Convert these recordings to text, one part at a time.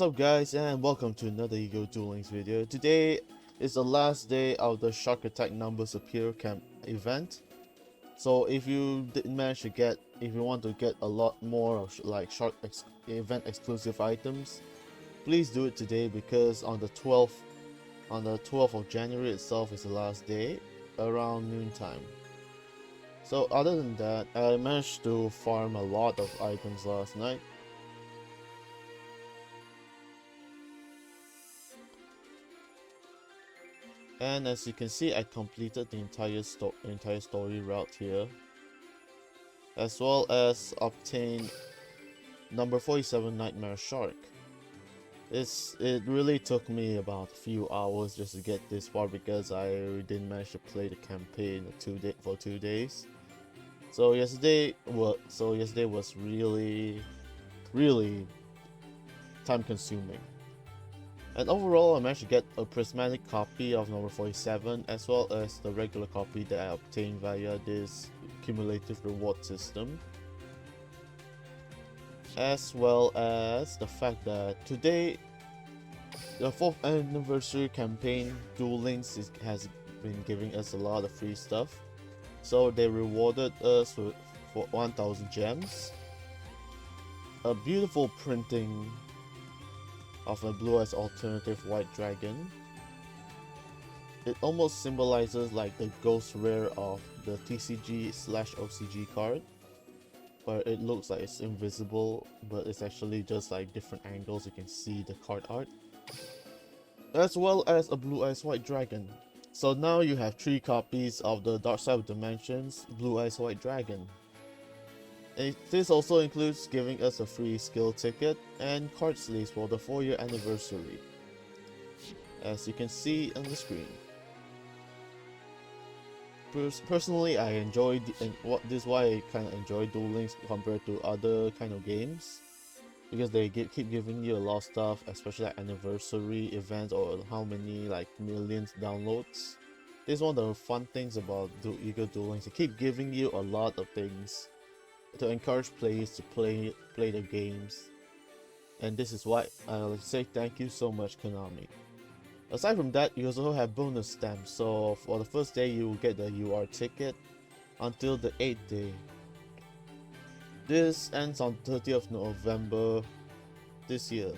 What's up guys, and welcome to another Ego Duel Links video. Today is the last day of the Shark Attack Numbers Appear Camp event. So if you didn't manage to get, if you want to get a lot more of Shark event exclusive items, please do it today, because on the 12th of January itself is the last day around noontime. So other than that, I managed to farm a lot of items last night. And as you can see, I completed the entire story route here, as well as obtained number 47 Nightmare Shark. It really took me about a few hours just to get this far, because I didn't manage to play the campaign for 2 days. So yesterday was really time consuming. And overall, I managed to get a prismatic copy of number 47, as well as the regular copy that I obtained via this cumulative reward system. As well as the fact that today, the 4th anniversary campaign Duel Links has been giving us a lot of free stuff. So they rewarded us for 1000 gems, a beautiful printing of a Blue Eyes alternative white dragon. It almost symbolizes like the ghost rare of the TCG/OCG card, where it looks like it's invisible, but it's actually just like different angles you can see the card art. As well as a Blue Eyes white dragon. So now you have 3 copies of the Dark Side of Dimensions Blue Eyes white dragon. This also includes giving us a free skill ticket and card sleeves for the 4-year anniversary, as you can see on the screen. Personally, I enjoyed, and this is why I kind of enjoy Duel Links compared to other kind of games, because they keep giving you a lot of stuff, especially like anniversary events or how many like millions downloads. This is one of the fun things about Ego Duel Links. They keep giving you a lot of things to encourage players to play the games, and this is why I'll say thank you so much, Konami. Aside from that, you also have bonus stamps. So for the first day, you will get the UR ticket until the 8th day. This ends on 30th of November this year,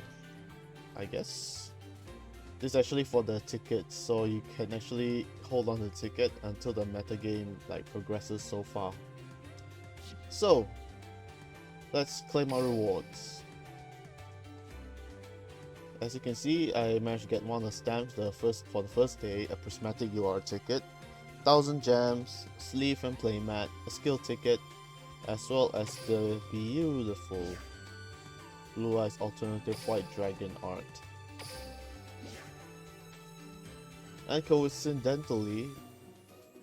I guess. This is actually for the tickets, so you can actually hold on to the ticket until the meta game like progresses so far. So, let's claim our rewards. As you can see, I managed to get one of the stamps for the first day, a prismatic UR ticket, 1000 gems, sleeve and playmat, a skill ticket, as well as the beautiful Blue Eyes alternative white dragon art. And coincidentally,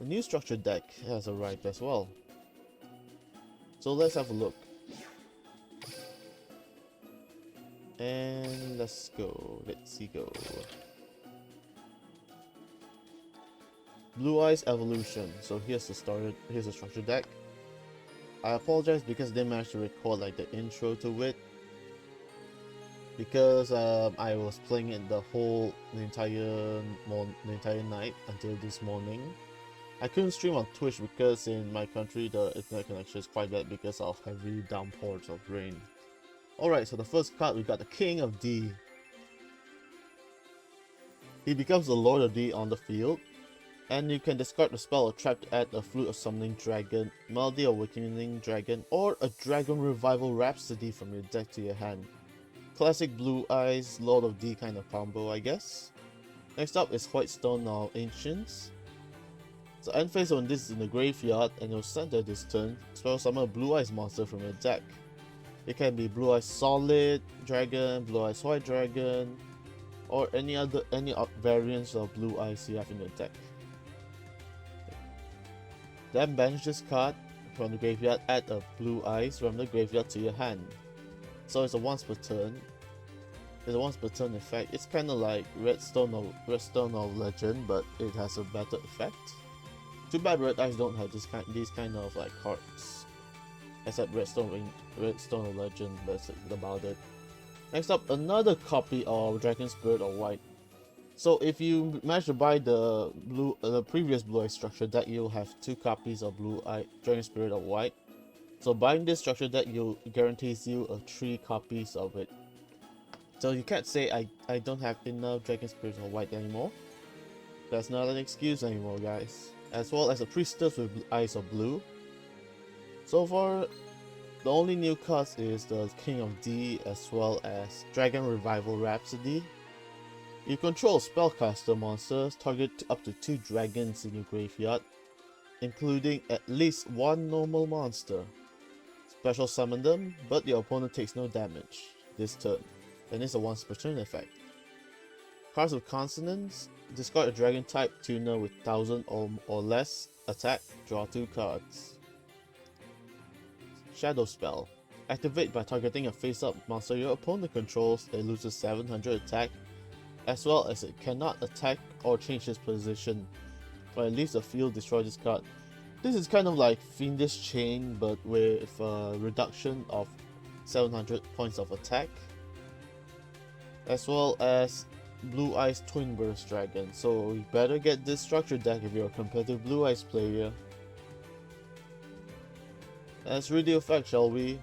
the new structure deck has arrived as well. So let's have a look. And let's go. Let's go. Blue Eyes Evolution. So here's the structure deck. I apologize because I didn't manage to record like the intro to it, because I was playing it the entire night until this morning. I couldn't stream on Twitch because in my country the internet connection is quite bad because of heavy downpours of rain. Alright, so the first card, we got the King of D. He becomes the Lord of D on the field, and you can discard the spell or trap to add a Flute of Summoning Dragon, Melody of Awakening Dragon, or a Dragon Revival Rhapsody from your deck to your hand. Classic Blue Eyes, Lord of D kind of combo, I guess. Next up is Whitestone of Ancients. So end phase when this is in the graveyard and you'll center this turn, spell summon a Blue Eyes monster from your deck. It can be Blue Eyes Solid Dragon, Blue Eyes White Dragon, or any variants of Blue Eyes you have in your deck. Then banish this card from the graveyard, add a Blue Eyes from the graveyard to your hand. So it's a once per turn. It's a once per turn effect. It's kind of like Redstone of Legend, but it has a better effect. Too bad Red Eyes don't have these kind of like cards, except Redstone of Legend. That's about it. Next up, another copy of Dragon Spirit of White. So if you manage to buy the previous Blue Eye structure deck, you'll have 2 copies of Blue Eye Dragon Spirit of White. So buying this structure deck, guarantees you 3 copies of it. So you can't say I don't have enough Dragon Spirit of White anymore. That's not an excuse anymore, guys. As well as a Priestess with Eyes of Blue. So far, the only new cards is the King of D as well as Dragon Revival Rhapsody. You control spellcaster monsters, target up to 2 dragons in your graveyard, including at least 1 normal monster. Special summon them, but your opponent takes no damage this turn, and it's a once per turn effect. Cards with consonants, discard a dragon type tuner with 1000 or less attack, draw 2 cards. Shadow Spell. Activate by targeting a face-up monster your opponent controls, it loses 700 attack, as well as it cannot attack or change its position. When it leaves the field, destroy this card. This is kind of like Fiendish Chain, but with a reduction of 700 points of attack, as well as Blue Eyes Twin Burst Dragon. So you better get this structure deck if you're a competitive Blue Eyes player. Let's read the effect, shall we?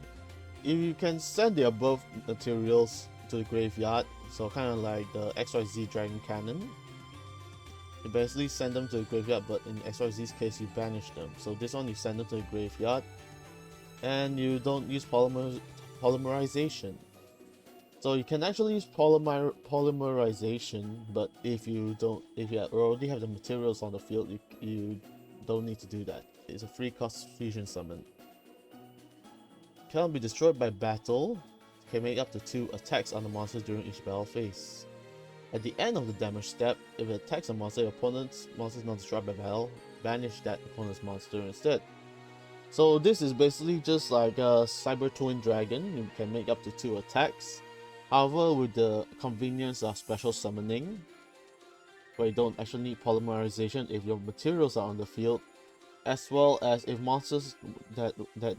If you can send the above materials to the graveyard, so kind of like the XYZ Dragon Cannon, you basically send them to the graveyard, but in XYZ's case you banish them. So this one you send them to the graveyard, and you don't use polymerization. So you can actually use polymerization, but if you already have the materials on the field, you don't need to do that. It's a free cost fusion summon. Cannot be destroyed by battle. Can make up to 2 attacks on the monster during each battle phase. At the end of the damage step, if it attacks a monster, your opponent's monster is not destroyed by battle, banish that opponent's monster instead. So this is basically just like a Cyber Twin Dragon. You can make up to 2 attacks. However, with the convenience of special summoning, where you don't actually need polymerization if your materials are on the field, as well as if monsters that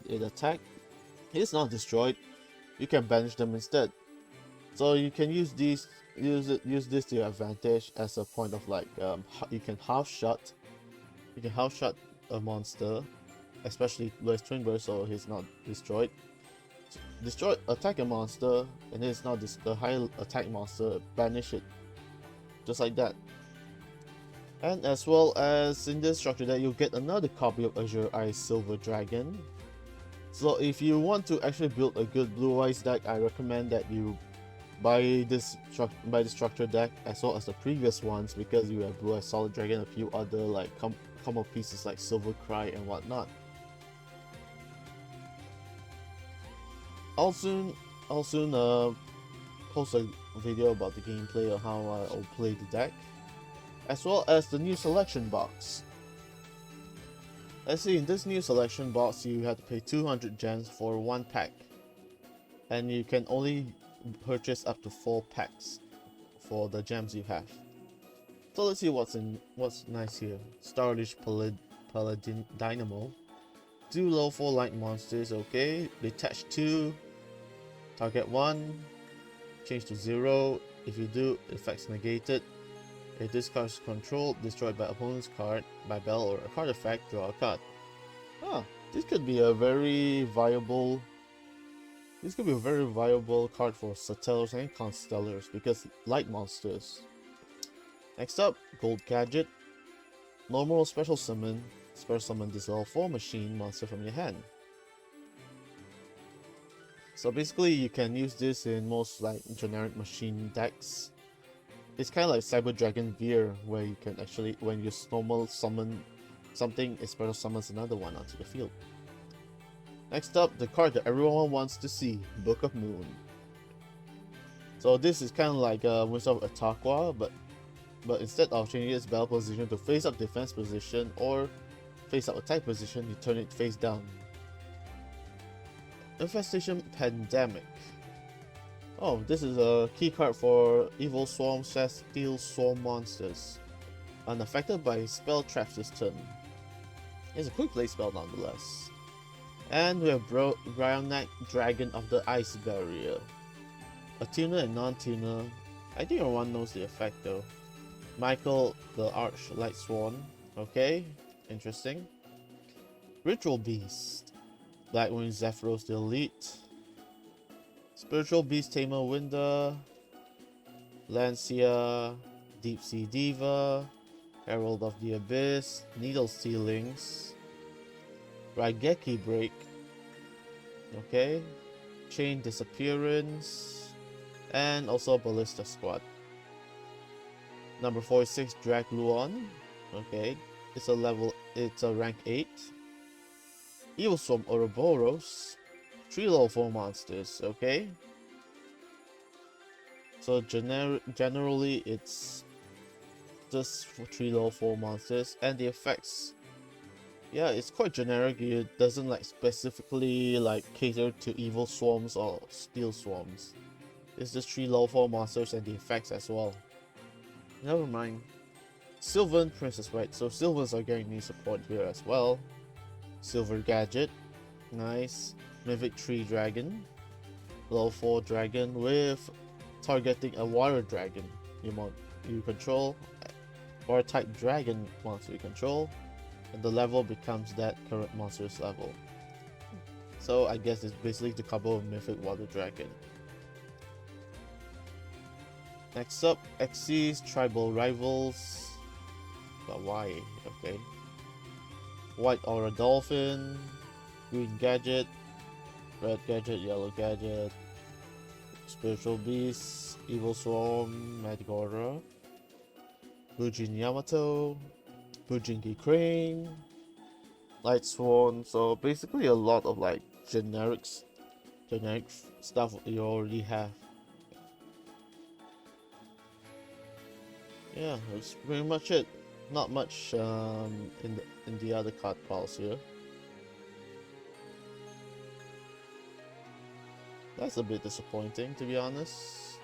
it attack is not destroyed, you can banish them instead. So you can use this to your advantage as a point of like you can half shot a monster, especially with Twin Burst, so he's not destroyed. Attack a monster, and it's not the high attack monster, banish it, just like that. And as well as in this structure that you'll get another copy of Azure Eyes Silver Dragon. So if you want to actually build a good Blue Eyes deck, I recommend that you buy this structure deck as well as the previous ones, because you have Blue Eyes Solid Dragon, a few other like combo pieces like Silver Cry and whatnot. I'll soon post a video about the gameplay of how I'll play the deck, as well as the new selection box. Let's see, in this new selection box you have to pay 200 gems for 1 pack, and you can only purchase up to 4 packs for the gems you have. So let's see what's nice here. Starlish Paladin Dynamo. 2 level 4 light monsters, okay. Detach 2. Target 1. Change to 0. If you do, effects negated. If this card is controlled, destroyed by opponent's card, by battle or a card effect, draw a card. This could be a very viable card for Satellar's and Constellars, because light monsters. Next up, Gold Gadget. Normal special summon this level 4 machine monster from your hand. So basically you can use this in most like generic machine decks. It's kind of like Cyber Dragon Veer, where you can actually, when you normal summon something, it special summons another one onto the field. Next up, the card that everyone wants to see, Book of Moon. So this is kind of like Winds of Ataqua, but instead of changing its battle position to face up defense position or face up attack position, you turn it face down. Infestation Pandemic. Oh, this is a key card for Evil Swarm / Steel Swarm monsters. Unaffected by spell traps this turn. It's a quick play spell nonetheless. And we have Brown Neck Dragon of the Ice Barrier. A tuner and non-tuner. I think everyone knows the effect though. Michael, the Arch Light Swan. Okay, interesting. Ritual Beast. Blackwing Zephyros the Elite. Spiritual Beast Tamer Winder. Lancia. Deep Sea Diva. Herald of the Abyss. Needle Sealings. Raigeki Break. Okay. Chain Disappearance. And also Ballista Squad. Number 46, Drag Luon. Okay. It's a rank 8. Evil Swarm Ouroboros. 3 level 4 monsters, okay. So generally it's just for 3 level 4 monsters, and the effects, yeah, it's quite generic. It doesn't like specifically like cater to evil swarms or steel swarms. It's just 3 level 4 monsters and the effects as well. Never mind. Sylvan Princess, right? So Sylvans are getting new support here as well. Silver Gadget, nice. Mythic Tree Dragon, level 4 dragon with targeting a water dragon you control, or a type dragon monster you control, and the level becomes that current monster's level. So I guess it's basically to couple with Mythic Water Dragon. Next up, Xyz Tribal Rivals. But why? Okay. White Aura Dolphin, Green Gadget, Red Gadget, Yellow Gadget, Spiritual Beast, Evil Swarm, Magic Aura, Bujin Yamato, Bujinki Crane, Light Swan. So basically a lot of like generic stuff you already have. Yeah, that's pretty much it. Not much in the other card piles here. That's a bit disappointing, to be honest.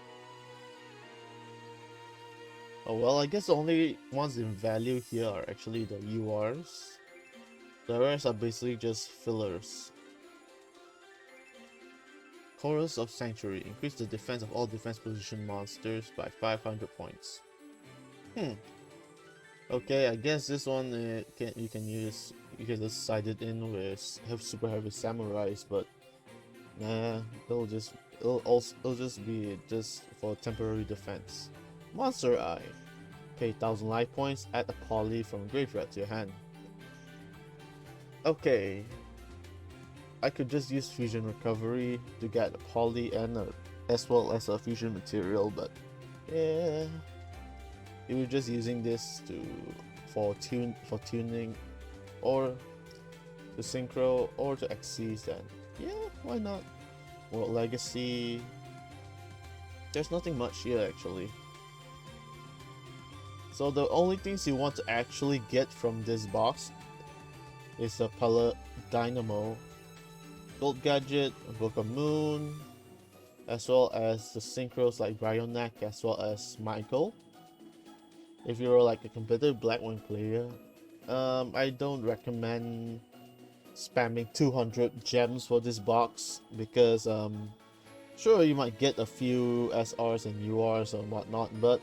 Oh well, I guess the only ones in value here are actually the URs. The rest are basically just fillers. Chorus of Sanctuary. Increase the defense of all defense position monsters by 500 points. Okay, I guess this one you can just side it in with super heavy samurais, but nah, it'll just be for temporary defense. Monster Eye. Pay 1000 life points, add a poly from graveyard to your hand. Okay, I could just use Fusion Recovery to get a poly and as well as a fusion material, but yeah, if you're just using this for tuning or to synchro or to Xyz, then yeah, why not? World Legacy. There's nothing much here actually. So the only things you want to actually get from this box is a Pellet Dynamo, Gold Gadget, Book of Moon, as well as the synchros like Bryonak as well as Michael. If you're like a competitive Blackwing player, I don't recommend spamming 200 gems for this box because sure, you might get a few SRs and URs and whatnot, but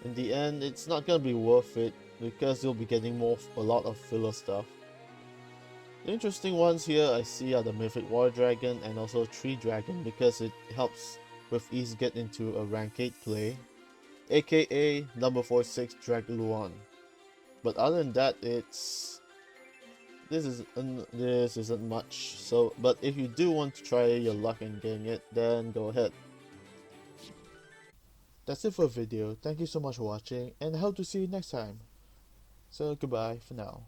in the end it's not gonna be worth it because you'll be getting a lot of filler stuff. The interesting ones here I see are the Mythic Water Dragon and also Tree Dragon because it helps with ease get into a rank 8 play, aka number 46 Drag Luon. But other than that, this isn't much. So, but if you do want to try your luck in getting it, then go ahead. That's it for the video. Thank you so much for watching, and I hope to see you next time. So goodbye for now.